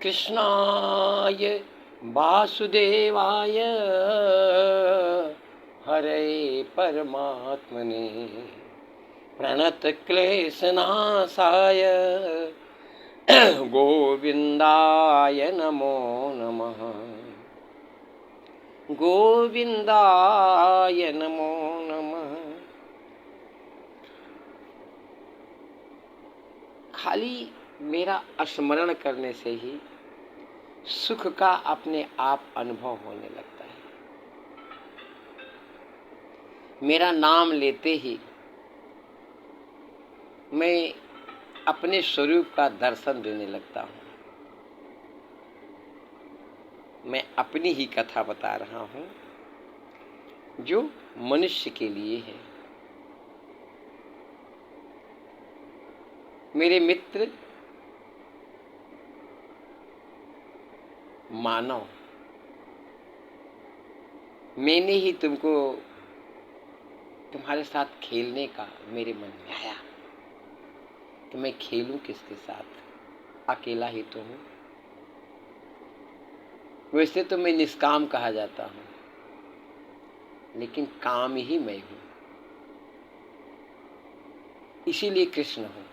कृष्णाय वासुदेवाय हरे परमात्मने प्रणतक्लेशनाशाय गोविन्दाय नमो नमः। गोविन्दाय नमो नमः। खाली मेरा स्मरण करने से ही सुख का अपने आप अनुभव होने लगता है। मेरा नाम लेते ही मैं अपने स्वरूप का दर्शन देने लगता हूँ। मैं अपनी ही कथा बता रहा हूँ जो मनुष्य के लिए है। मेरे मित्र मानव, मैंने ही तुमको तुम्हारे साथ खेलने का मेरे मन में आया कि मैं खेलूं किसके साथ, अकेला ही तो हूँ। वैसे तो मैं निष्काम कहा जाता हूँ, लेकिन काम ही मैं हूँ, इसीलिए कृष्ण हूँ।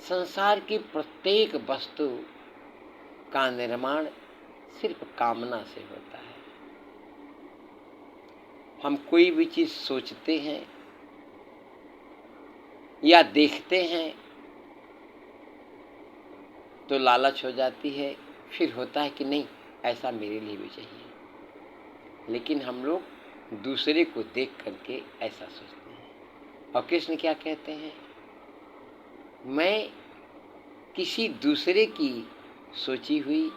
संसार की प्रत्येक वस्तु का निर्माण सिर्फ कामना से होता है। हम कोई भी चीज सोचते हैं या देखते हैं तो लालच हो जाती है, फिर होता है कि नहीं, ऐसा मेरे लिए भी चाहिए। लेकिन हम लोग दूसरे को देख करके ऐसा सोचते हैं। और कृष्ण क्या कहते हैं? मैं किसी दूसरे की सोची हुई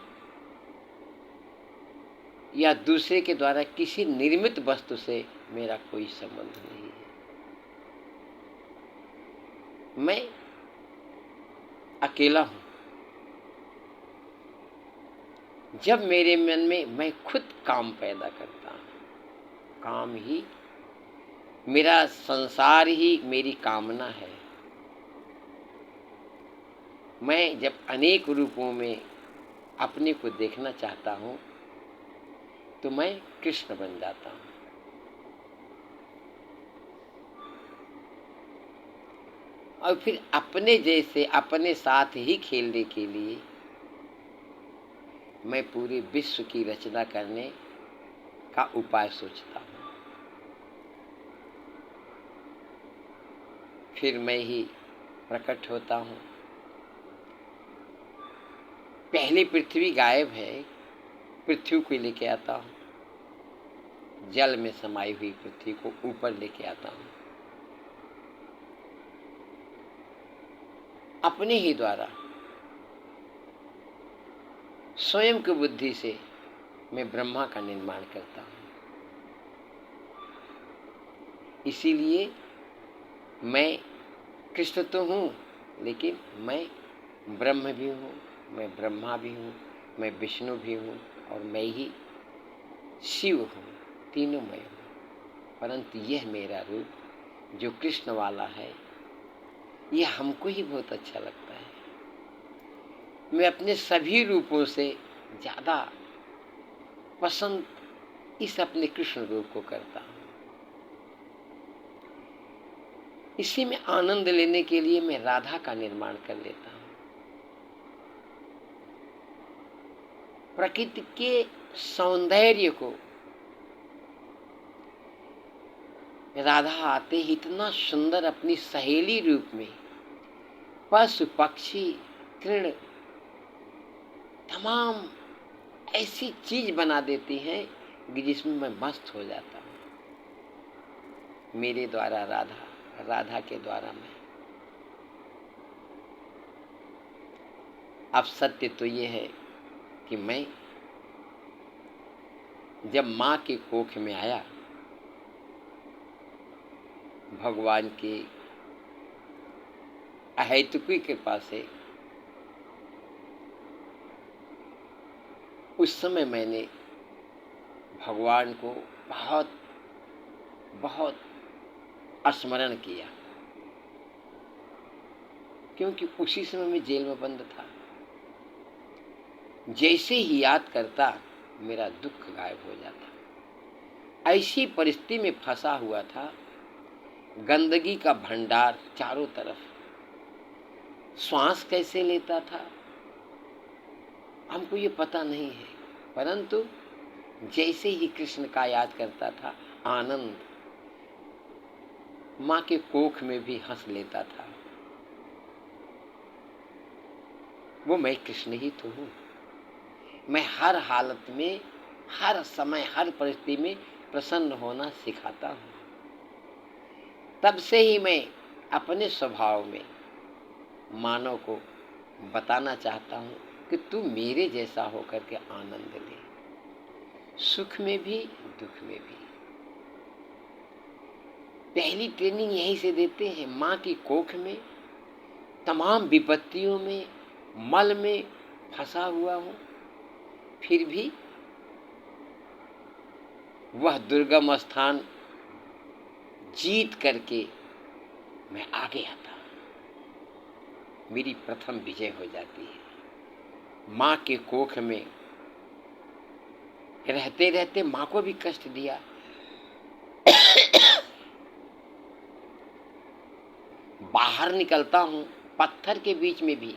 या दूसरे के द्वारा किसी निर्मित वस्तु से मेरा कोई संबंध नहीं है। मैं अकेला हूँ। जब मेरे मन में मैं खुद काम पैदा करता हूँ, काम ही मेरा, संसार ही मेरी कामना है। मैं जब अनेक रूपों में अपने को देखना चाहता हूँ तो मैं कृष्ण बन जाता हूँ। और फिर अपने जैसे अपने साथ ही खेलने के लिए मैं पूरे विश्व की रचना करने का उपाय सोचता हूँ। फिर मैं ही प्रकट होता हूँ। पहली पृथ्वी गायब है, पृथ्वी को लेके आता हूँ। जल में समाई हुई पृथ्वी को ऊपर लेके आता हूँ। अपने ही द्वारा स्वयं की बुद्धि से मैं ब्रह्मा का निर्माण करता हूँ। इसीलिए मैं कृष्ण तो हूँ, लेकिन मैं ब्रह्म भी हूँ, मैं ब्रह्मा भी हूँ, मैं विष्णु भी हूँ और मैं ही शिव हूँ। तीनों मैं हूँ। परंतु यह मेरा रूप जो कृष्ण वाला है, यह हमको ही बहुत अच्छा लगता है। मैं अपने सभी रूपों से ज़्यादा पसंद इस अपने कृष्ण रूप को करता हूँ। इसी में आनंद लेने के लिए मैं राधा का निर्माण कर लेता हूँ। प्रकृति के सौंदर्य को राधा आते ही इतना सुंदर अपनी सहेली रूप में पशु पक्षी तृण तमाम ऐसी चीज बना देती हैं कि जिसमें मैं मस्त हो जाता हूँ। मेरे द्वारा राधा, राधा के द्वारा मैं। अब सत्य तो ये है कि मैं जब माँ के कोख में आया, भगवान की अहेतुकी कृपा से, उस समय मैंने भगवान को बहुत बहुत स्मरण किया, क्योंकि उसी समय मैं जेल में बंद था। जैसे ही याद करता मेरा दुख गायब हो जाता। ऐसी परिस्थिति में फंसा हुआ था, गंदगी का भंडार चारों तरफ, श्वास कैसे लेता था हमको ये पता नहीं है, परंतु जैसे ही कृष्ण का याद करता था, आनंद, माँ के कोख में भी हंस लेता था। वो मैं कृष्ण ही तो हूँ। मैं हर हालत में, हर समय, हर परिस्थिति में प्रसन्न होना सिखाता हूँ। तब से ही मैं अपने स्वभाव में मानव को बताना चाहता हूँ कि तू मेरे जैसा होकर के आनंद ले, सुख में भी दुख में भी। पहली ट्रेनिंग यहीं से देते हैं। माँ की कोख में तमाम विपत्तियों में, मल में फंसा हुआ हूँ, फिर भी वह दुर्गम स्थान जीत करके मैं आगे आता, मेरी प्रथम विजय हो जाती है। माँ के कोख में रहते रहते माँ को भी कष्ट दिया, बाहर निकलता हूँ, पत्थर के बीच में भी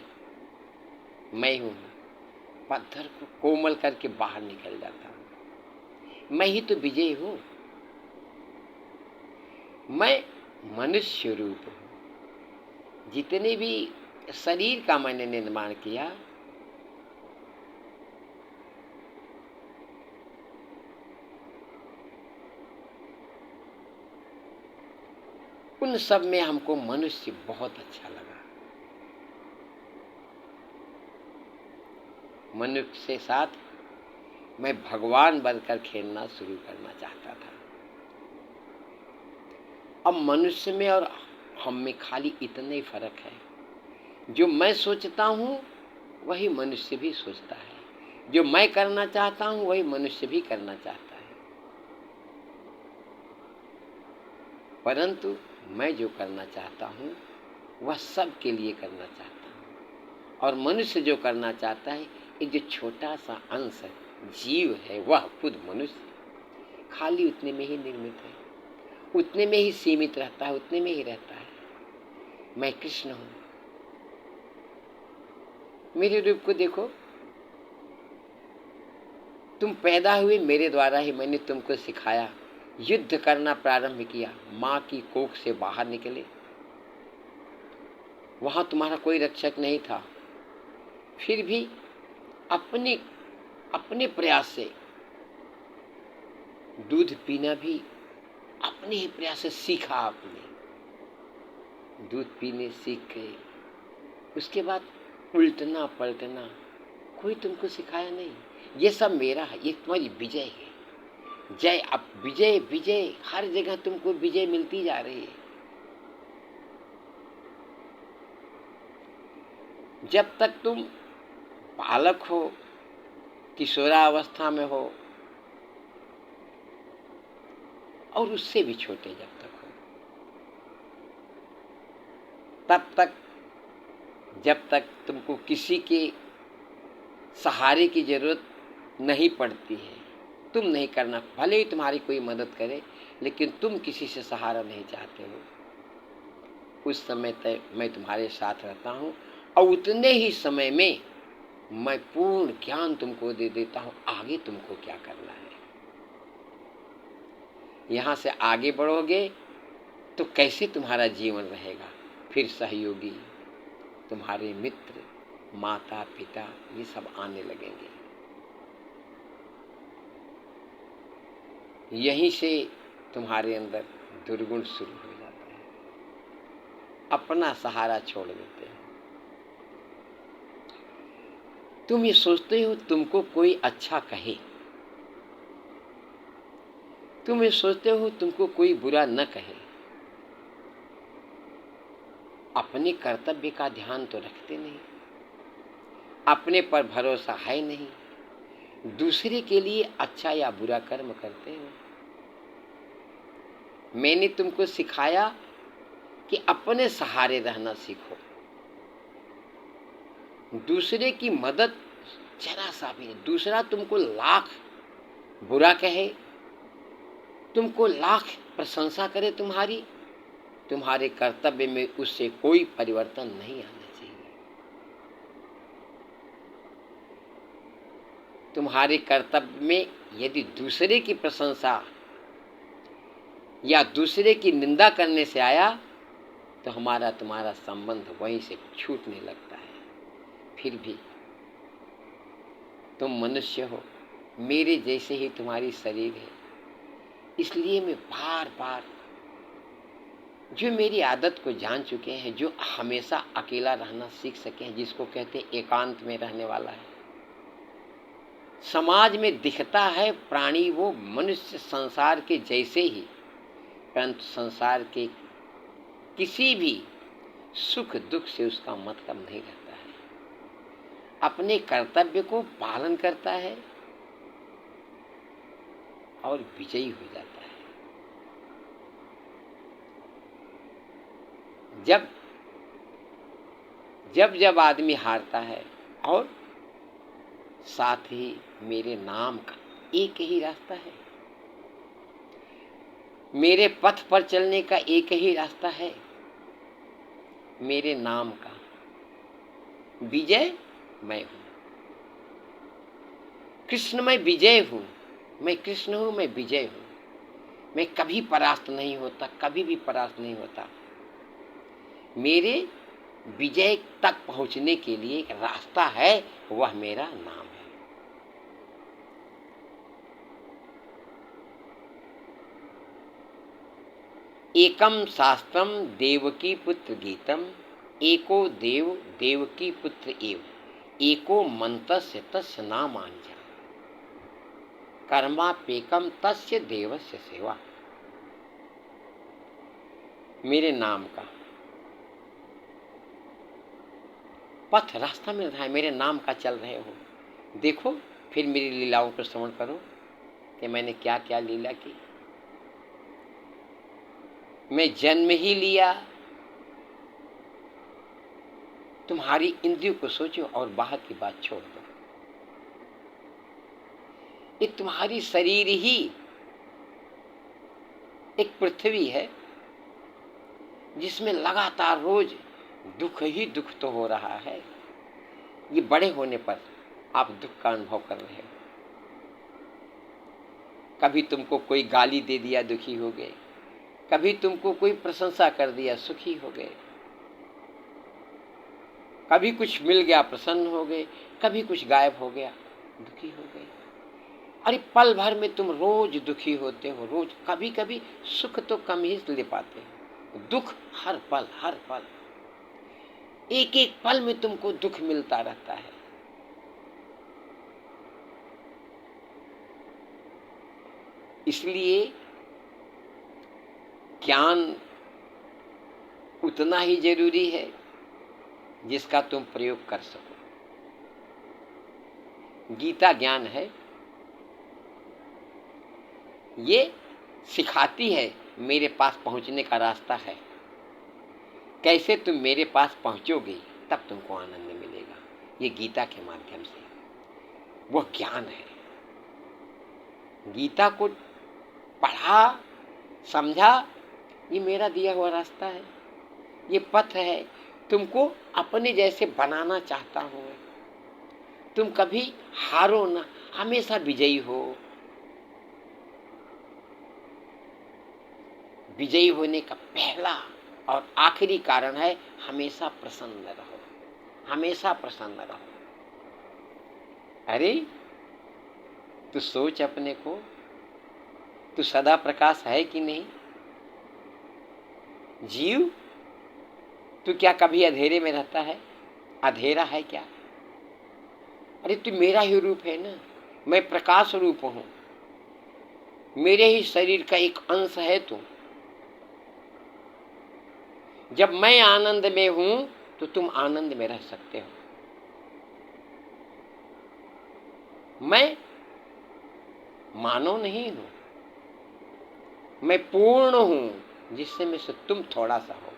मैं हूँ, पत्थर को कोमल करके बाहर निकल जाता हूँ। मैं ही तो विजय हूँ। मैं मनुष्य रूप हूँ। जितने भी शरीर का मैंने निर्माण किया, उन सब में हमको मनुष्य बहुत अच्छा लगा। मनुष्य के साथ मैं भगवान बनकर खेलना शुरू करना चाहता था। अब मनुष्य में और हम में खाली इतना ही फर्क है, जो मैं सोचता हूँ वही मनुष्य भी सोचता है, जो मैं करना चाहता हूँ वही मनुष्य भी करना चाहता है। परंतु मैं जो करना चाहता हूँ वह सब के लिए करना चाहता हूँ, और मनुष्य जो करना चाहता है, एक जो छोटा सा अंश जीव है, वह खुद मनुष्य खाली उतने में ही निर्मित है, उतने में ही सीमित रहता है, उतने में ही रहता है। मैं कृष्ण हूँ। मेरे रूप को देखो, तुम पैदा हुए मेरे द्वारा ही। मैंने तुमको सिखाया, युद्ध करना प्रारंभ किया, माँ की कोख से बाहर निकले, वहां तुम्हारा कोई रक्षक नहीं था, फिर भी अपने अपने प्रयास से दूध पीना भी अपने ही प्रयास से सीखा। आपने दूध पीने सीख गए, उसके बाद उल्टना पलटना कोई तुमको सिखाया नहीं। ये सब मेरा है, ये तुम्हारी विजय है। जय, अब विजय विजय, हर जगह तुमको विजय मिलती जा रही है। जब तक तुम बालक हो, किशोरावस्था में हो, और उससे भी छोटे जब तक हो, तब तक, जब तक तुमको किसी के सहारे की जरूरत नहीं पड़ती है, तुम नहीं करना, भले ही तुम्हारी कोई मदद करे, लेकिन तुम किसी से सहारा नहीं चाहते हो, उस समय तक मैं तुम्हारे साथ रहता हूँ, और उतने ही समय में मैं पूर्ण ज्ञान तुमको दे देता हूँ, आगे तुमको क्या करना है। यहाँ से आगे बढ़ोगे तो कैसे तुम्हारा जीवन रहेगा, फिर सहयोगी, तुम्हारे मित्र, माता पिता, ये सब आने लगेंगे। यहीं से तुम्हारे अंदर दुर्गुण शुरू हो जाता है, अपना सहारा छोड़ देते हैं। तुम ये सोचते हो तुमको कोई अच्छा कहे, तुम ये सोचते हो तुमको कोई बुरा न कहे, अपने कर्तव्य का ध्यान तो रखते नहीं, अपने पर भरोसा है नहीं, दूसरे के लिए अच्छा या बुरा कर्म करते हो। मैंने तुमको सिखाया कि अपने सहारे रहना सीखो, दूसरे की मदद जरा सा भी नहीं। दूसरा तुमको लाख बुरा कहे, तुमको लाख प्रशंसा करे तुम्हारी, तुम्हारे कर्तव्य में उससे कोई परिवर्तन नहीं आना चाहिए। तुम्हारे कर्तव्य में यदि दूसरे की प्रशंसा या दूसरे की निंदा करने से आया तो हमारा तुम्हारा संबंध वहीं से छूटने लगता है। फिर भी तुम मनुष्य हो, मेरे जैसे ही तुम्हारी शरीर है, इसलिए मैं बार बार, जो मेरी आदत को जान चुके हैं, जो हमेशा अकेला रहना सीख सके हैं, जिसको कहते हैं एकांत में रहने वाला है, समाज में दिखता है प्राणी वो मनुष्य संसार के जैसे ही, परंतु संसार के किसी भी सुख दुख से उसका मतलब नहीं रहता है। अपने कर्तव्य को पालन करता है और विजयी हो जाता है। जब आदमी हारता है, और साथ ही मेरे नाम का एक ही रास्ता है, मेरे पथ पर चलने का एक ही रास्ता है, मेरे नाम का विजय मैं हूं। कृष्ण मैं विजय हूं, मैं कृष्ण हूं, मैं विजय हूं। मैं कभी परास्त नहीं होता, कभी भी परास्त नहीं होता। मेरे विजय तक पहुंचने के लिए एक रास्ता है, वह मेरा नाम है। एकम शास्त्रम देवकी पुत्र गीतम, एको देव देवकी पुत्र एव, एको मंतस्य तस्य नामांजा, कर्मापेकम तस्य देवस्य सेवा। मेरे नाम का पथ रास्ता मिल रहा है, मेरे नाम का चल रहे हो, देखो फिर मेरी लीलाओं पर श्रवण करो कि मैंने क्या क्या लीला की। मैं जन्म ही लिया, तुम्हारी इंद्रियों को सोचो और बाहर की बात छोड़ दो। ये तुम्हारी शरीर ही एक पृथ्वी है जिसमें लगातार रोज दुख ही दुख तो हो रहा है। ये बड़े होने पर आप दुख का अनुभव कर रहे हो। कभी तुमको कोई गाली दे दिया, दुखी हो गए। कभी तुमको कोई प्रशंसा कर दिया, सुखी हो गए। कभी कुछ मिल गया, प्रसन्न हो गए। कभी कुछ गायब हो गया, दुखी हो गए। अरे पल भर में तुम रोज दुखी होते हो, रोज। कभी कभी सुख तो कम ही ले पाते हो, दुख हर पल हर पल, एक एक पल में तुमको दुख मिलता रहता है। इसलिए ज्ञान उतना ही जरूरी है जिसका तुम प्रयोग कर सको। गीता ज्ञान है, ये सिखाती है मेरे पास पहुंचने का रास्ता है। कैसे तुम मेरे पास पहुंचोगे तब तुमको आनंद मिलेगा, ये गीता के माध्यम से। वह ज्ञान है। गीता को पढ़ा, समझा, ये मेरा दिया हुआ रास्ता है, ये पथ है। तुमको अपने जैसे बनाना चाहता हूं। तुम कभी हारो ना, हमेशा विजयी हो। विजयी होने का पहला और आखिरी कारण है हमेशा प्रसन्न रहो, हमेशा प्रसन्न रहो। अरे तू सोच अपने को, तू सदा प्रकाश है कि नहीं? जीव, तू क्या कभी अंधेरे में रहता है? अंधेरा है क्या? अरे तू मेरा ही रूप है ना, मैं प्रकाश रूप हूं, मेरे ही शरीर का एक अंश है तू। जब मैं आनंद में हूं तो तुम आनंद में रह सकते हो। मैं मानव नहीं हूं, मैं पूर्ण हूं, जिससे में से तुम थोड़ा सा हो।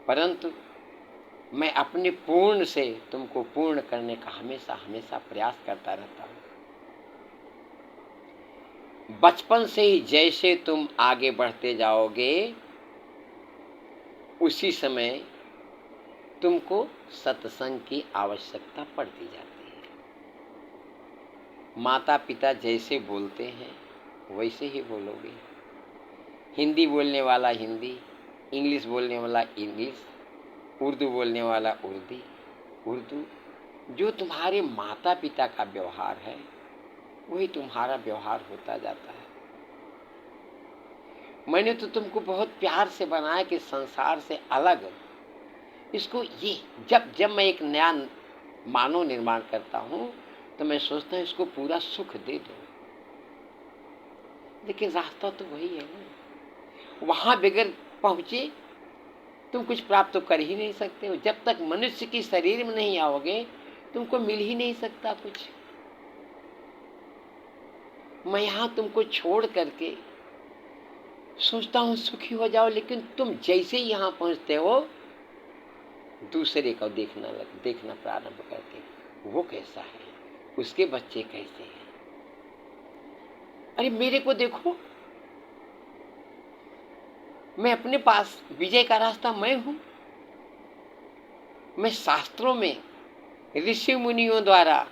परंतु मैं अपने पूर्ण से तुमको पूर्ण करने का हमेशा हमेशा प्रयास करता रहता हूँ। बचपन से ही जैसे तुम आगे बढ़ते जाओगे उसी समय तुमको सत्संग की आवश्यकता पड़ती जाती है। माता पिता जैसे बोलते हैं वैसे ही बोलोगे। हिंदी बोलने वाला हिंदी, इंग्लिश बोलने वाला इंग्लिश, उर्दू बोलने वाला उर्दू। जो तुम्हारे माता पिता का व्यवहार है वही तुम्हारा व्यवहार होता जाता है। मैंने तो तुमको बहुत प्यार से बनाया कि संसार से अलग इसको ये जब जब मैं एक नया मानव निर्माण करता हूँ तो मैं सोचता हूँ इसको पूरा सुख दे दो, लेकिन रास्ता तो वही है ना। वहां बगैर पहुंचे तुम कुछ प्राप्त तो कर ही नहीं सकते हो। जब तक मनुष्य के शरीर में नहीं आओगे तुमको मिल ही नहीं सकता कुछ। मैं यहां तुमको छोड़ करके सोचता हूं सुखी हो जाओ, लेकिन तुम जैसे ही यहां पहुंचते हो दूसरे को देखना प्रारंभ करते हो। वो कैसा है, उसके बच्चे कैसे हैं। अरे मेरे को देखो, मैं अपने पास विजय का रास्ता मैं हूं। मैं शास्त्रों में ऋषि मुनियों द्वारा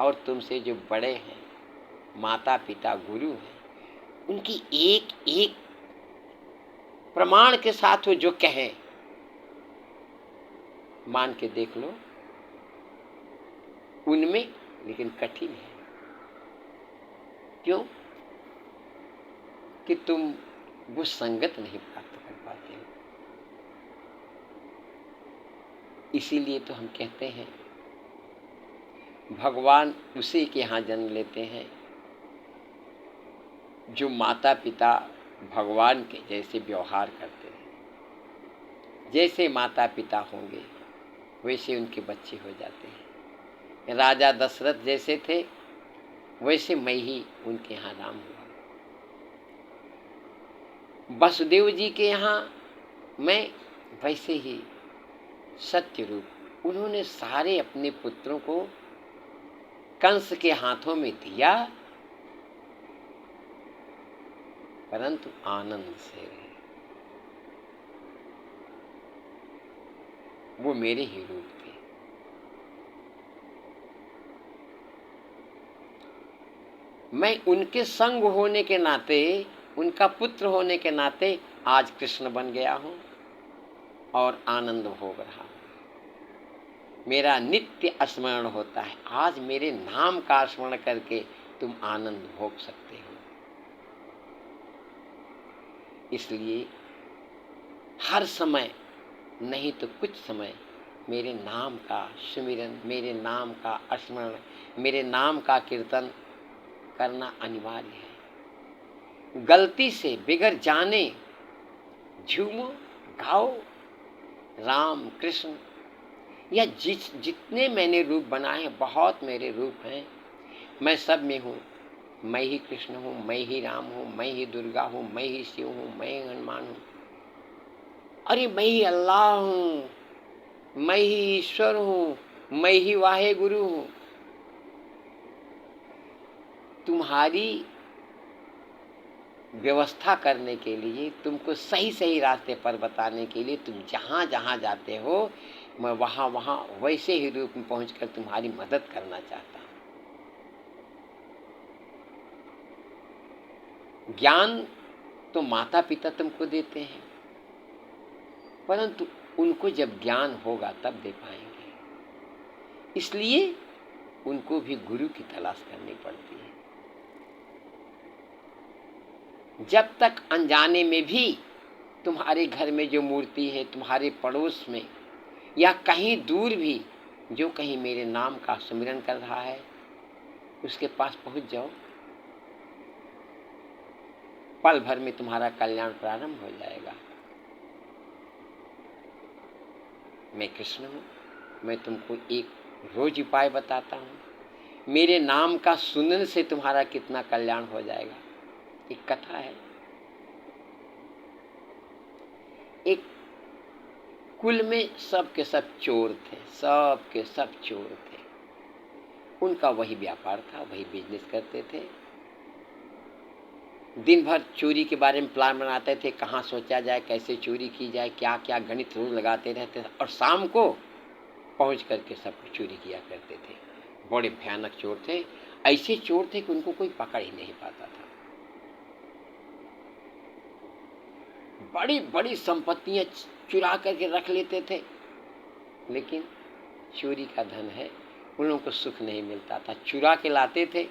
और तुमसे जो बड़े हैं माता पिता गुरु हैं उनकी एक एक प्रमाण के साथ वो जो कहें मान के देख लो उनमें, लेकिन कठिन है। क्यों? कि तुम वो संगत नहीं प्राप्त कर पाते हो। इसीलिए तो हम कहते हैं भगवान उसी के यहाँ जन्म लेते हैं जो माता पिता भगवान के जैसे व्यवहार करते हैं। जैसे माता पिता होंगे वैसे उनके बच्चे हो जाते हैं। राजा दशरथ जैसे थे वैसे मैं ही उनके यहाँ राम हुआ। वसुदेव जी के यहाँ मैं वैसे ही सत्य रूप। उन्होंने सारे अपने पुत्रों को कंस के हाथों में दिया, परंतु आनंद से रहे। वो मेरे ही रूप थे। मैं उनके संग होने के नाते, उनका पुत्र होने के नाते आज कृष्ण बन गया हूं और आनंद भोग रहा हूं। मेरा नित्य स्मरण होता है। आज मेरे नाम का स्मरण करके तुम आनंद भोग सकते हो। इसलिए हर समय नहीं तो कुछ समय मेरे नाम का सुमिरन, मेरे नाम का स्मरण, मेरे नाम का कीर्तन करना अनिवार्य है। गलती से बिगड़ जाने झूमो गाओ राम कृष्ण, या जितने मैंने रूप बनाए हैं, बहुत मेरे रूप हैं। मैं सब में हूँ। मैं ही कृष्ण हूँ, मैं ही राम हूँ, मैं ही दुर्गा हूँ, मैं ही शिव हूँ, मैं ही हनुमान हूँ। अरे मैं ही अल्लाह हूँ, मैं ही ईश्वर हूँ, मैं ही वाहे गुरु हूँ। तुम्हारी व्यवस्था करने के लिए, तुमको सही सही रास्ते पर बताने के लिए, तुम जहाँ जहाँ जाते हो मैं वहाँ वहाँ वैसे ही रूप में पहुँचकर तुम्हारी मदद करना चाहता हूँ। ज्ञान तो माता पिता तुमको देते हैं, परंतु उनको जब ज्ञान होगा तब दे पाएंगे। इसलिए उनको भी गुरु की तलाश करनी पड़ती है। जब तक अनजाने में भी तुम्हारे घर में जो मूर्ति है, तुम्हारे पड़ोस में या कहीं दूर भी जो कहीं मेरे नाम का सुमिरन कर रहा है, उसके पास पहुंच जाओ। पल भर में तुम्हारा कल्याण प्रारंभ हो जाएगा। मैं कृष्ण हूँ। मैं तुमको एक रोज उपाय बताता हूँ। मेरे नाम का सुनने से तुम्हारा कितना कल्याण हो जाएगा। एक कथा है। एक कुल में सब के सब चोर थे, सब के सब चोर थे। उनका वही व्यापार था, वही बिजनेस करते थे। दिन भर चोरी के बारे में प्लान बनाते थे, कहाँ सोचा जाए, कैसे चोरी की जाए, क्या क्या गणित रोज लगाते रहते थे, और शाम को पहुंच करके सब कुछ चोरी किया करते थे। बड़े भयानक चोर थे, ऐसे चोर थे कि उनको कोई पकड़ ही नहीं पाता था। बड़ी बड़ी संपत्तियां चुरा करके रख लेते थे, लेकिन चोरी का धन है, उन लोगों को सुख नहीं मिलता था। चुरा के लाते थे,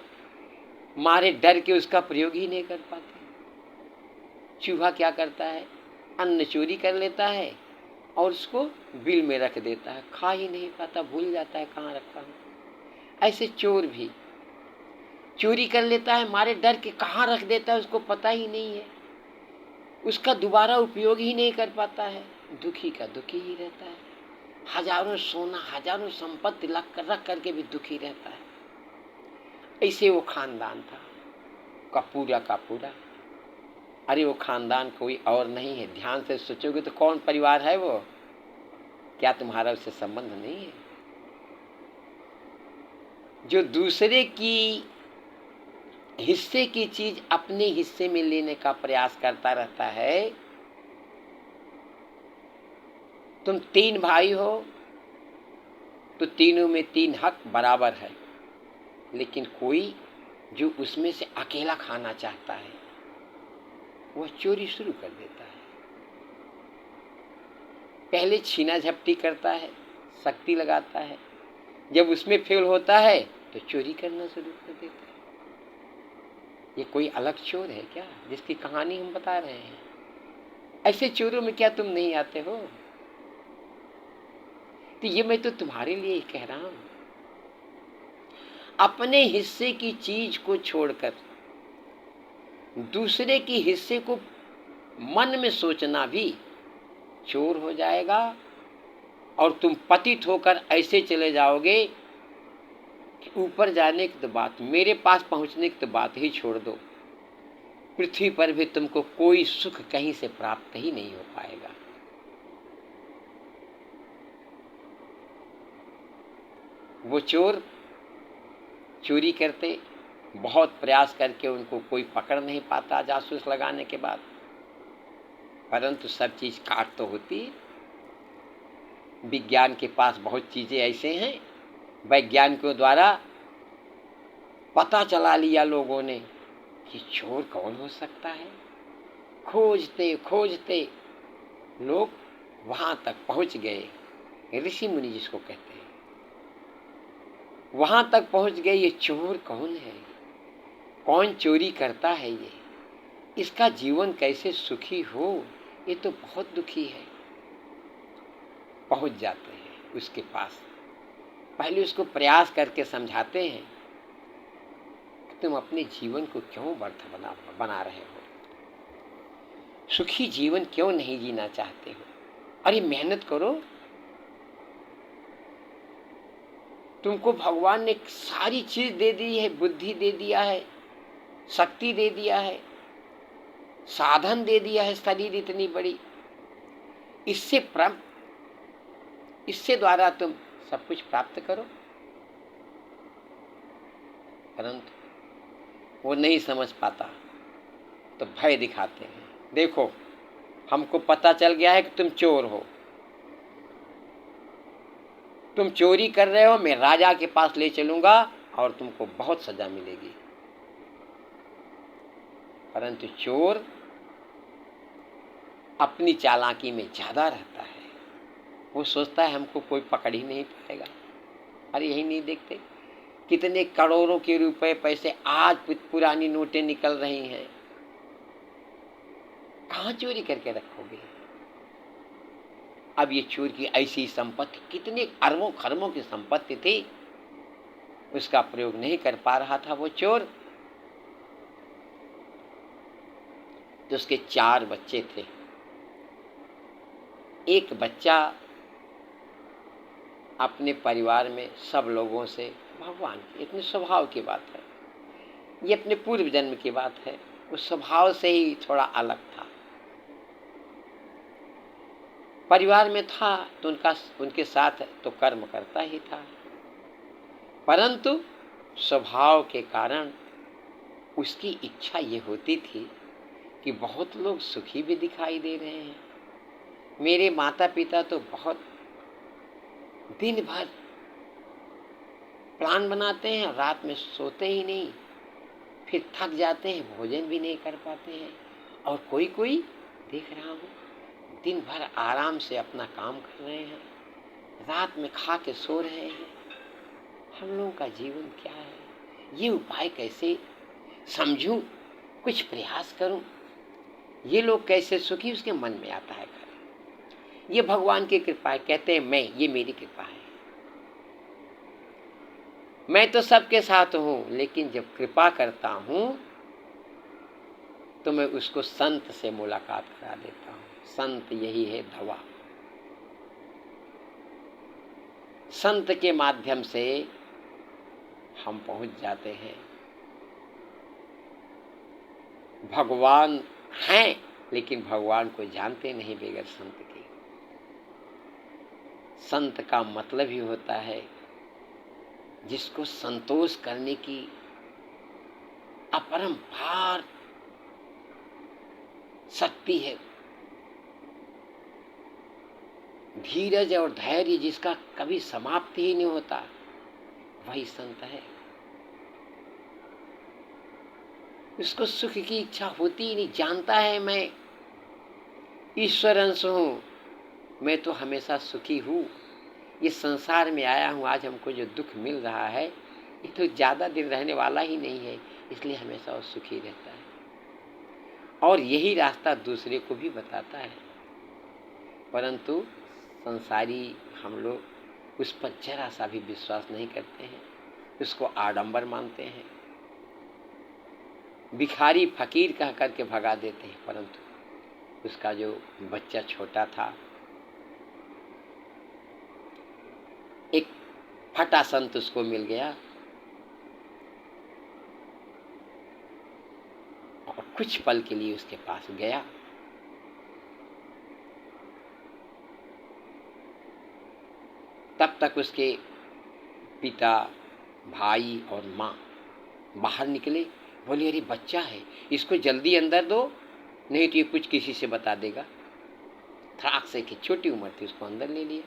मारे डर के उसका प्रयोग ही नहीं कर पाते। चूहा क्या करता है, अन्न चोरी कर लेता है और उसको बिल में रख देता है, खा ही नहीं पाता, भूल जाता है कहाँ रखा है। ऐसे चोर भी चोरी कर लेता है, मारे डर के कहाँ रख देता है उसको पता ही नहीं है, उसका दोबारा उपयोग ही नहीं कर पाता है, दुखी का दुखी ही रहता है। हजारों सोना, हजारों संपत्ति रख करके भी दुखी रहता है। ऐसे वो खानदान था का पूरा। अरे वो खानदान कोई और नहीं है, ध्यान से सोचोगे तो कौन परिवार है वो? क्या तुम्हारा उससे संबंध नहीं है? जो दूसरे की हिस्से की चीज अपने हिस्से में लेने का प्रयास करता रहता है। तुम 3 भाई हो तो तीनों में 3 हक बराबर है, लेकिन कोई जो उसमें से अकेला खाना चाहता है वह चोरी शुरू कर देता है। पहले छीना झपटी करता है, शक्ति लगाता है, जब उसमें फेल होता है तो चोरी करना शुरू कर देता है। ये कोई अलग चोर है क्या जिसकी कहानी हम बता रहे हैं? ऐसे चोरों में क्या तुम नहीं आते हो? तो ये मैं तो तुम्हारे लिए कह रहा हूं। अपने हिस्से की चीज को छोड़कर दूसरे की हिस्से को मन में सोचना भी चोर हो जाएगा, और तुम पतित होकर ऐसे चले जाओगे कि ऊपर जाने की तो बात, मेरे पास पहुंचने की तो बात ही छोड़ दो, पृथ्वी पर भी तुमको कोई सुख कहीं से प्राप्त ही नहीं हो पाएगा। वो चोर चोरी करते, बहुत प्रयास करके उनको कोई पकड़ नहीं पाता जासूस लगाने के बाद, परंतु सब चीज काट तो होती है। विज्ञान के पास बहुत चीजें ऐसे हैं, वैज्ञानिकों द्वारा पता चला लिया लोगों ने कि चोर कौन हो सकता है। खोजते खोजते लोग वहां तक पहुंच गए, ऋषि मुनि जिसको कहते हैं, वहां तक पहुंच गए। ये चोर कौन है, कौन चोरी करता है, ये इसका जीवन कैसे सुखी हो, ये तो बहुत दुखी है। पहुंच जाते हैं उसके पास, पहले उसको प्रयास करके समझाते हैं कि तुम अपने जीवन को क्यों व्यर्थ बना रहे हो, सुखी जीवन क्यों नहीं जीना चाहते हो? अरे मेहनत करो, तुमको भगवान ने सारी चीज दे दी है, बुद्धि दे दिया है, शक्ति दे दिया है, साधन दे दिया है, शरीर इतनी बड़ी, इससे द्वारा तुम सब कुछ प्राप्त करो। परंतु वो नहीं समझ पाता तो भय दिखाते हैं। देखो हमको पता चल गया है कि तुम चोर हो, तुम चोरी कर रहे हो, मैं राजा के पास ले चलूंगा और तुमको बहुत सजा मिलेगी। परंतु चोर अपनी चालाकी में ज्यादा रहता है, वो सोचता है हमको कोई पकड़ ही नहीं पाएगा। अरे यही नहीं देखते कितने करोड़ों के रुपए पैसे आज पुरानी नोटें निकल रही हैं, कहाँ चोरी करके रखोगे? अब ये चोर की ऐसी संपत्ति, कितने अरबों खरबों की संपत्ति थी, उसका प्रयोग नहीं कर पा रहा था वो चोर। तो उसके 4 बच्चे थे। एक बच्चा अपने परिवार में सब लोगों से, भगवान की इतने स्वभाव की बात है, ये अपने पूर्व जन्म की बात है, उस स्वभाव से ही थोड़ा अलग था। परिवार में था तो उनके साथ तो कर्म करता ही था, परंतु स्वभाव के कारण उसकी इच्छा ये होती थी कि बहुत लोग सुखी भी दिखाई दे रहे हैं। मेरे माता पिता तो बहुत दिन भर प्लान बनाते हैं, रात में सोते ही नहीं, फिर थक जाते हैं, भोजन भी नहीं कर पाते हैं, और कोई कोई देख रहा हूँ दिन भर आराम से अपना काम कर रहे हैं, रात में खा के सो रहे हैं। हम लोगों का जीवन क्या है? ये उपाय कैसे समझूं, कुछ प्रयास करूं, ये लोग कैसे सुखी, उसके मन में आता है। ये भगवान की कृपा है। कहते हैं ये मेरी कृपा है। मैं तो सबके साथ हूं, लेकिन जब कृपा करता हूं तो मैं उसको संत से मुलाकात करा देता हूं। संत यही है दवा। संत के माध्यम से हम पहुंच जाते हैं। भगवान हैं, लेकिन भगवान को जानते नहीं बगैर संत के। संत का मतलब ही होता है जिसको संतोष करने की अपरंपार शक्ति है, धीरज और धैर्य जिसका कभी समाप्ति ही नहीं होता, वही संत है। उसको सुख की इच्छा होती ही नहीं, जानता है मैं ईश्वर अंश हूं, मैं तो हमेशा सुखी हूं। ये संसार में आया हूं, आज हमको जो दुख मिल रहा है ये तो ज्यादा दिन रहने वाला ही नहीं है, इसलिए हमेशा वो सुखी रहता है। और यही रास्ता दूसरे को भी बताता है, परंतु संसारी हम लोग उस पर जरा सा भी विश्वास नहीं करते हैं, उसको आडंबर मानते हैं, भिखारी फकीर कह करके भगा देते हैं। परंतु उसका जो बच्चा छोटा था, एक फटा संत उसको मिल गया और कुछ पल के लिए उसके पास गया। तब तक उसके पिता, भाई और माँ बाहर निकले। बोले अरे बच्चा है, इसको जल्दी अंदर दो, नहीं तो ये कुछ किसी से बता देगा। थराक से की छोटी उम्र थी, उसको अंदर ले लिया।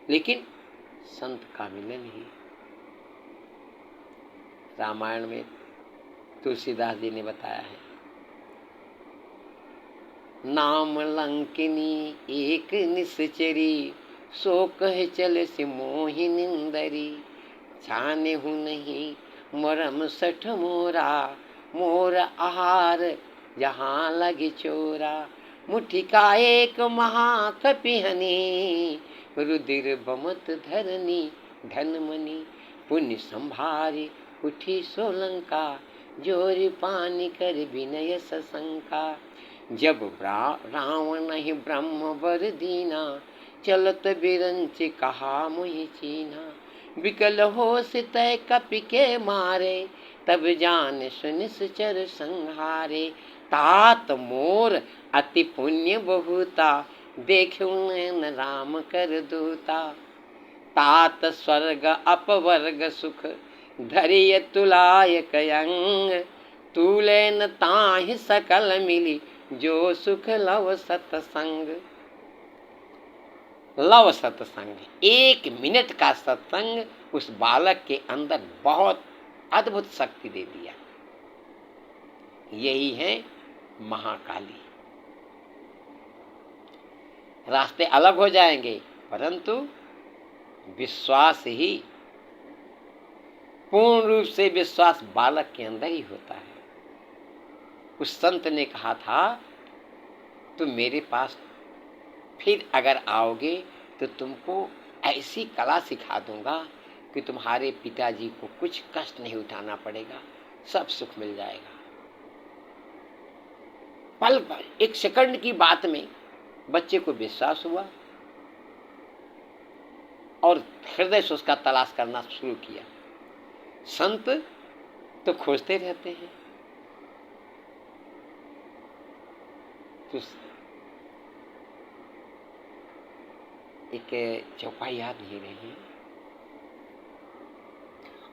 लेकिन संत का मिलन ही। रामायण में तुलसीदास जी ने बताया है, नाम लंकिनी एक निश्चरी, सो कह चल से मोहि निंदरी, छाने हूँ नहीं मरम सठ मोरा, मोर आहार जहाँ लगे चोरा, मुट्ठी का एक महाकपिहनी, रुधिर बमत धरनी धनमनी, पुण्य संभारी उठी सोलंका, जोरी पानी कर विनय सशंका, जब रावण ही ब्रह्म वर दीना, चलत बिरंच कहा मुहि चीना, विकल हो सितय कपि के मारे, तब जान सुनिश्चर संहारे, तात मोर अति पुण्य बहुता, देखो नैन राम कर दूता, तात स्वर्ग अपवर्ग सुख, धरिय तुलायक अंग, तूले न ताहि सकल मिली, जो सुख लव सत्संग। लव सत्संग, 1 मिनट का सत्संग उस बालक के अंदर बहुत अद्भुत शक्ति दे दिया। यही है महाकाली। रास्ते अलग हो जाएंगे, परंतु विश्वास ही, पूर्ण रूप से विश्वास बालक के अंदर ही होता है। उस संत ने कहा था, तुम मेरे पास फिर अगर आओगे तो तुमको ऐसी कला सिखा दूंगा कि तुम्हारे पिताजी को कुछ कष्ट नहीं उठाना पड़ेगा, सब सुख मिल जाएगा। पल पल 1 सेकंड की बात में बच्चे को विश्वास हुआ और हृदय से उसका तलाश करना शुरू किया। संत तो खोजते रहते हैं, तो एक चौपाई याद नहीं रही।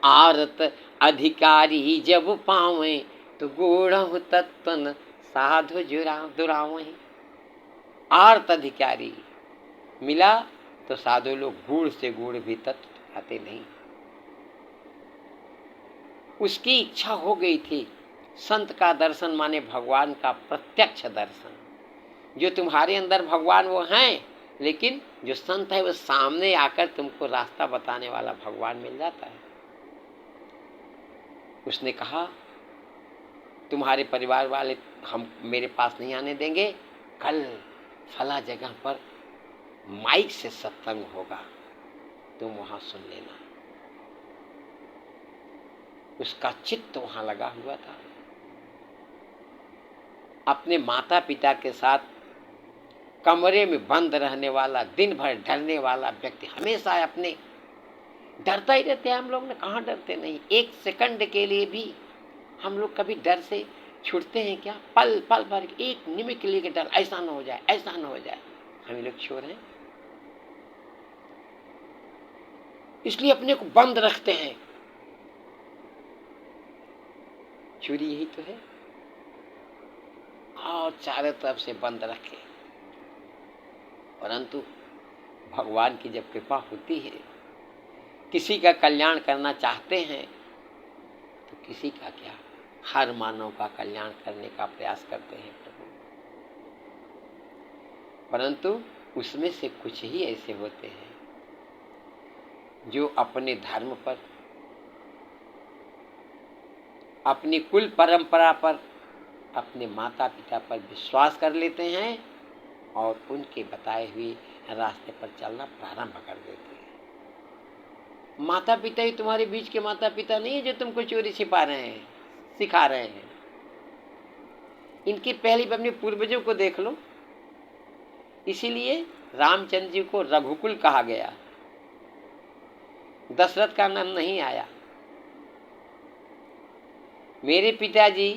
आरत अधिकारी जब पावे तो गूढ़ तत्वन साधु दुरावे। आर्त अधिकारी मिला तो साधु लोग गूढ़ से गूढ़ भी तत्व आते नहीं। उसकी इच्छा हो गई थी संत का दर्शन माने भगवान का प्रत्यक्ष दर्शन। जो तुम्हारे अंदर भगवान वो हैं, लेकिन जो संत है वो सामने आकर तुमको रास्ता बताने वाला भगवान मिल जाता है। उसने कहा तुम्हारे परिवार वाले हम मेरे पास नहीं आने देंगे, कल फला जगह पर माइक से सत्संग होगा, तुम वहां सुन लेना। उसका चित्त वहां लगा हुआ था। अपने माता पिता के साथ कमरे में बंद रहने वाला, दिन भर डरने वाला व्यक्ति, हमेशा अपने डरता ही रहते हैं। हम लोग ने कहाँ डरते नहीं, एक सेकंड के लिए भी हम लोग कभी डर से छूटते हैं क्या? पल पल भर एक निमिष के लिए डर, ऐसा न हो जाए, ऐसा न हो जाए। हम लोग चोर हैं, इसलिए अपने को बंद रखते हैं। चोरी यही तो है, और चारों तरफ से बंद रखे। परंतु भगवान की जब कृपा होती है, किसी का कल्याण करना चाहते हैं तो किसी का क्या, हर मानव का कल्याण करने का प्रयास करते हैं प्रभु। परंतु उसमें से कुछ ही ऐसे होते हैं जो अपने धर्म पर, अपनी कुल परंपरा पर, अपने माता पिता पर विश्वास कर लेते हैं और उनके बताए हुए रास्ते पर चलना प्रारंभ कर देते हैं। माता पिता ही तुम्हारे बीच के माता पिता नहीं है जो तुमको चोरी छिपा रहे हैं, सिखा रहे हैं। इनकी पहली अपने पूर्वजों को देख लो। इसीलिए रामचंद्र जी को रघुकुल कहा गया, दशरथ का नाम नहीं आया। मेरे पिताजी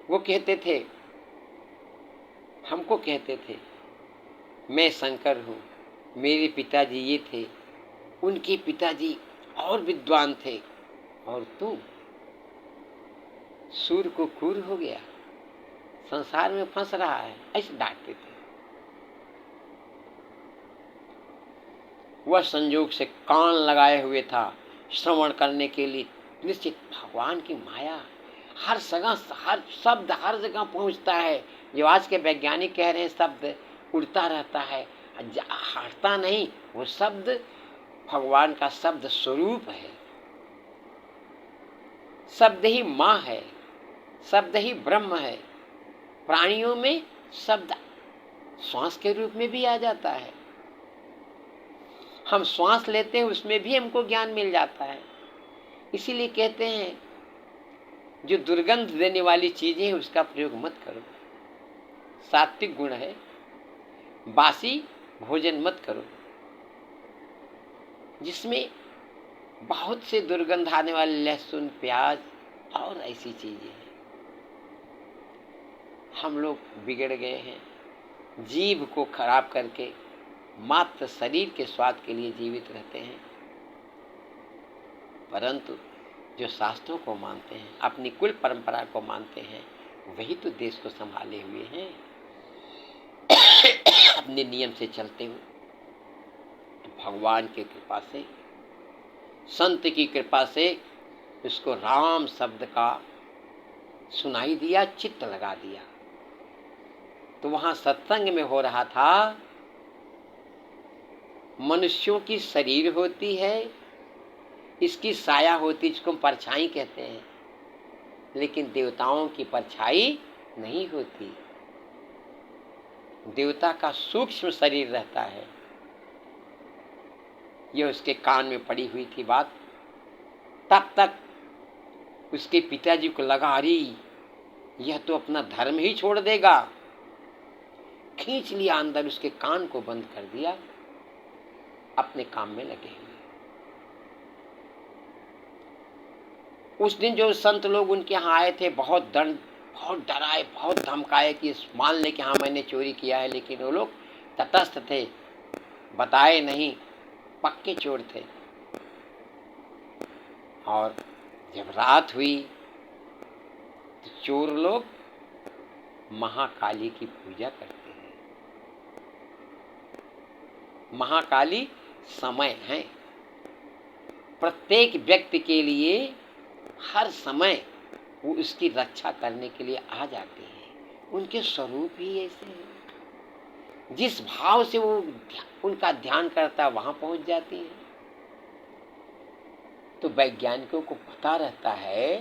वो कहते थे, हमको कहते थे मैं शंकर हूँ, मेरे पिताजी ये थे, उनके पिताजी और विद्वान थे, और तू सूर को क्रूर हो गया, संसार में फंस रहा है, ऐसे डांटते थे। वह संयोग से कान लगाए हुए था श्रवण करने के लिए। निश्चित भगवान की माया हर जगह, हर शब्द हर जगह पहुंचता है। जो आज के वैज्ञानिक कह रहे हैं शब्द उड़ता रहता है, हटता नहीं। वो शब्द भगवान का शब्द स्वरूप है। शब्द ही माँ है, शब्द ही ब्रह्म है। प्राणियों में शब्द श्वास के रूप में भी आ जाता है। हम श्वास लेते हैं, उसमें भी हमको ज्ञान मिल जाता है। इसीलिए कहते हैं जो दुर्गंध देने वाली चीजें हैं उसका प्रयोग मत करो। सात्विक गुण है, बासी भोजन मत करो जिसमें बहुत से दुर्गंध आने वाले लहसुन, प्याज और ऐसी चीजें हैं। हम लोग बिगड़ गए हैं, जीभ को खराब करके मात्र शरीर के स्वाद के लिए जीवित रहते हैं। परंतु जो शास्त्रों को मानते हैं, अपनी कुल परंपरा को मानते हैं, वही तो देश को संभाले हुए हैं। अपने नियम से चलते हुए। तो भगवान की कृपा से, संत की कृपा से उसको राम शब्द का सुनाई दिया, चित्त लगा दिया। तो वहां सत्संग में हो रहा था, मनुष्यों की शरीर होती है, इसकी साया होती, जिसको हम परछाई कहते हैं, लेकिन देवताओं की परछाई नहीं होती। देवता का सूक्ष्म शरीर रहता है। यह उसके कान में पड़ी हुई थी बात। तब तक उसके पिताजी को लगा, अरे यह तो अपना धर्म ही छोड़ देगा। खींच लिया अंदर, उसके कान को बंद कर दिया, अपने काम में लगे हुए। उस दिन जो संत लोग उनके यहाँ आए थे, बहुत दंड बहुत डराए, बहुत धमकाए कि मान ले कि हाँ मैंने चोरी किया है, लेकिन वो लोग तटस्थ थे, बताए नहीं, पक्के चोर थे। और जब रात हुई तो चोर लोग महाकाली की पूजा करते हैं। महाकाली समय है प्रत्येक व्यक्ति के लिए, हर समय वो उसकी रक्षा करने के लिए आ जाते हैं। उनके स्वरूप ही ऐसे हैं, जिस भाव से वो उनका ध्यान करता है वहां पहुंच जाती है। तो वैज्ञानिकों को पता रहता है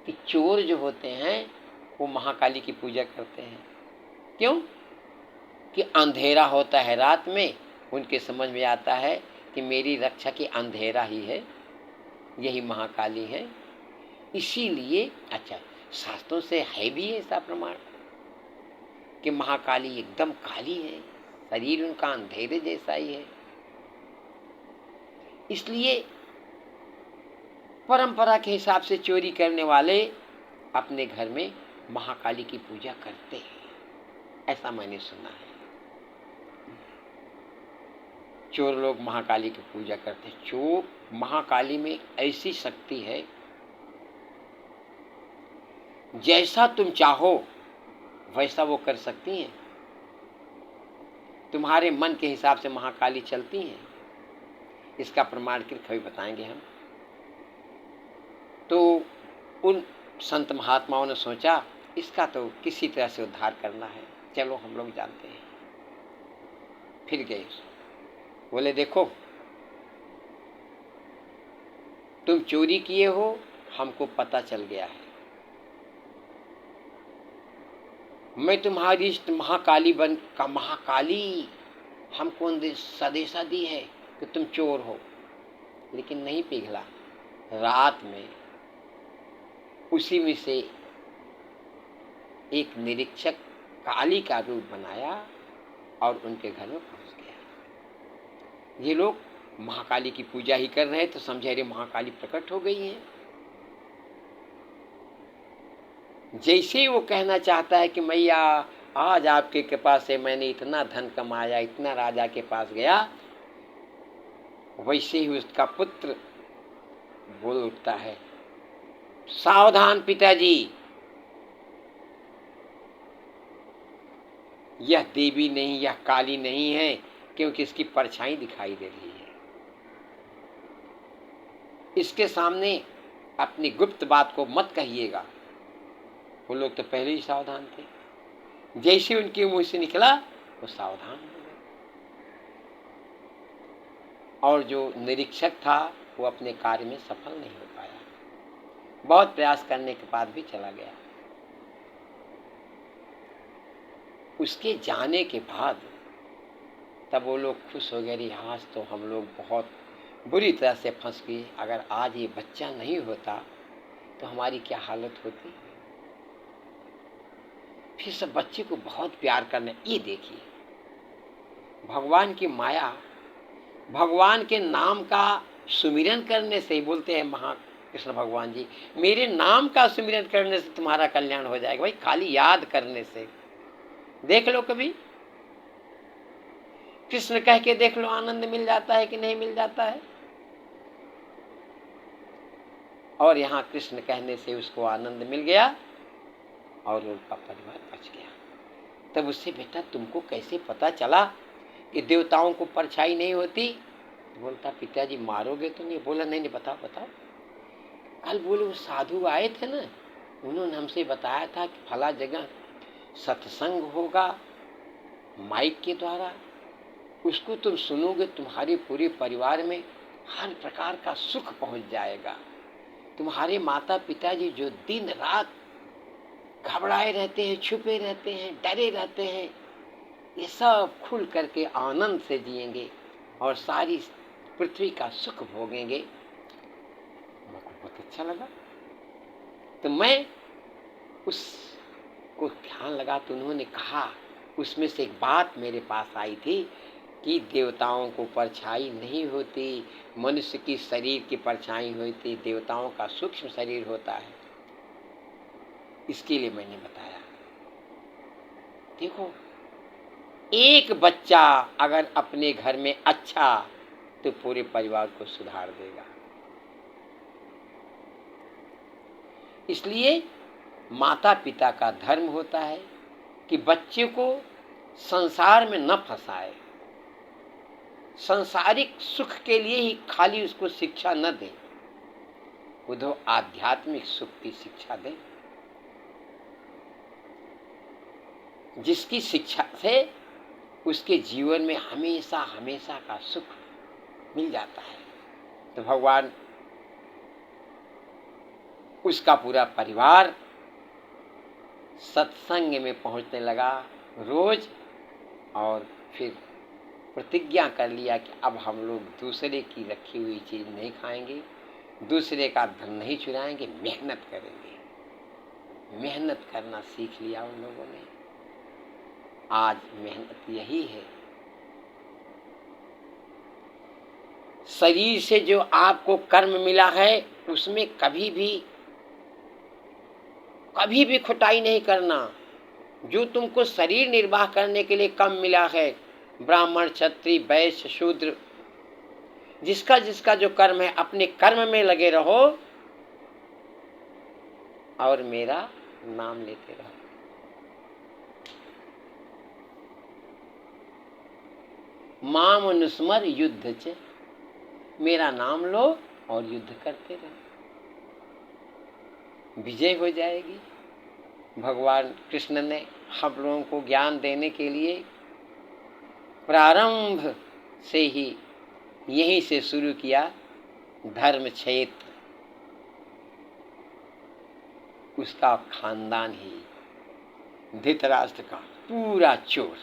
कि चोर जो होते हैं वो महाकाली की पूजा करते हैं। क्यों? कि अंधेरा होता है रात में, उनके समझ में आता है कि मेरी रक्षा की अंधेरा ही है, यही महाकाली है। इसीलिए अच्छा, शास्त्रों से है भी ऐसा प्रमाण कि महाकाली एकदम काली है, शरीर उनका अंधेरे जैसा ही है। इसलिए परंपरा के हिसाब से चोरी करने वाले अपने घर में महाकाली की पूजा करते हैं, ऐसा मैंने सुना है। चोर लोग महाकाली की पूजा करते हैं। चोर महाकाली में ऐसी शक्ति है, जैसा तुम चाहो वैसा वो कर सकती हैं। तुम्हारे मन के हिसाब से महाकाली चलती हैं। इसका प्रमाण कभी बताएंगे हम। तो उन संत महात्माओं ने सोचा इसका तो किसी तरह से उद्धार करना है, चलो हम लोग जानते हैं। फिर गए, बोले देखो तुम चोरी किए हो, हमको पता चल गया है। मैं तुम्हारी महाकाली महाकाली हमको सदेशा दी है कि तुम चोर हो, लेकिन नहीं पिघला। रात में उसी में से एक निरीक्षक काली का रूप बनाया और उनके घर में पहुंच गया। ये लोग महाकाली की पूजा ही कर रहे, तो समझे रे महाकाली प्रकट हो गई है। जैसे ही वो कहना चाहता है कि मैया आज आपके कृपा से मैंने इतना धन कमाया, इतना राजा के पास गया, वैसे ही उसका पुत्र बोल उठता है, सावधान पिताजी, यह देवी नहीं, यह काली नहीं है, क्योंकि इसकी परछाई दिखाई दे रही है। इसके सामने अपनी गुप्त बात को मत कहिएगा। वो लोग तो पहले ही सावधान थे। जैसे उनके मुंह से निकला वो सावधान हो गए। और जो निरीक्षक था वो अपने कार्य में सफल नहीं हो पाया, बहुत प्रयास करने के बाद भी चला गया। उसके जाने के बाद तब वो लोग खुश हो गए, आज तो हम लोग बहुत बुरी तरह से फंस गए, अगर आज ये बच्चा नहीं होता तो हमारी क्या हालत होती। फिर सब बच्चे को बहुत प्यार करने, ये देखिए भगवान की माया, भगवान के नाम का सुमिरन करने से ही बोलते हैं महाकृष्ण भगवान जी, मेरे नाम का सुमिरन करने से तुम्हारा कल्याण हो जाएगा। भाई खाली याद करने से देख लो, कभी कृष्ण कह के देख लो, आनंद मिल जाता है कि नहीं मिल जाता है। और यहाँ कृष्ण कहने से उसको आनंद मिल गया और उनका परिवार बच गया। तब उससे बेटा तुमको कैसे पता चला कि देवताओं को परछाई नहीं होती? बोलता पिताजी मारोगे तो नहीं? बोला नहीं नहीं, बताओ बताओ। कल बोले वो साधु आए थे ना, उन्होंने हमसे बताया था कि फला जगह सत्संग होगा माइक के द्वारा, उसको तुम सुनोगे, तुम्हारे पूरे परिवार में हर प्रकार का सुख पहुंच जाएगा। तुम्हारे माता पिताजी जो दिन रात घबराए रहते हैं, छुपे रहते हैं, डरे रहते हैं, ये सब खुल करके आनंद से जिएंगे और सारी पृथ्वी का सुख भोगेंगे। मुझको बहुत अच्छा लगा। तो मैं उसको ध्यान लगा तो उन्होंने कहा, उसमें से एक बात मेरे पास आई थी कि देवताओं को परछाई नहीं होती, मनुष्य की शरीर की परछाई होती, देवताओं का सूक्ष्म शरीर होता है। इसके लिए मैंने बताया। देखो, एक बच्चा अगर अपने घर में अच्छा, तो पूरे परिवार को सुधार देगा। इसलिए माता पिता का धर्म होता है कि बच्चे को संसार में न फंसाए, सांसारिक सुख के लिए ही खाली उसको शिक्षा न दे, वो आध्यात्मिक सुख की शिक्षा दे, जिसकी शिक्षा से उसके जीवन में हमेशा हमेशा का सुख मिल जाता है। तो भगवान, उसका पूरा परिवार सत्संग में पहुंचने लगा रोज, और फिर प्रतिज्ञा कर लिया कि अब हम लोग दूसरे की रखी हुई चीज़ नहीं खाएंगे, दूसरे का धन नहीं चुराएंगे, मेहनत करेंगे। मेहनत करना सीख लिया उन लोगों ने। आज मेहनत यही है, शरीर से जो आपको कर्म मिला है उसमें कभी भी खुटाई नहीं करना। जो तुमको शरीर निर्वाह करने के लिए कम मिला है, ब्राह्मण क्षत्रिय वैश्य शूद्र, जिसका जिसका जो कर्म है, अपने कर्म में लगे रहो और मेरा नाम लेते रहो। माम अनुस्मर युद्ध च, मेरा नाम लो और युद्ध करते रहो, विजय हो जाएगी। भगवान कृष्ण ने हम लोगों को ज्ञान देने के लिए प्रारंभ से ही यहीं से शुरू किया। धर्म क्षेत्र उसका खानदान ही धृतराष्ट्र का पूरा चोर,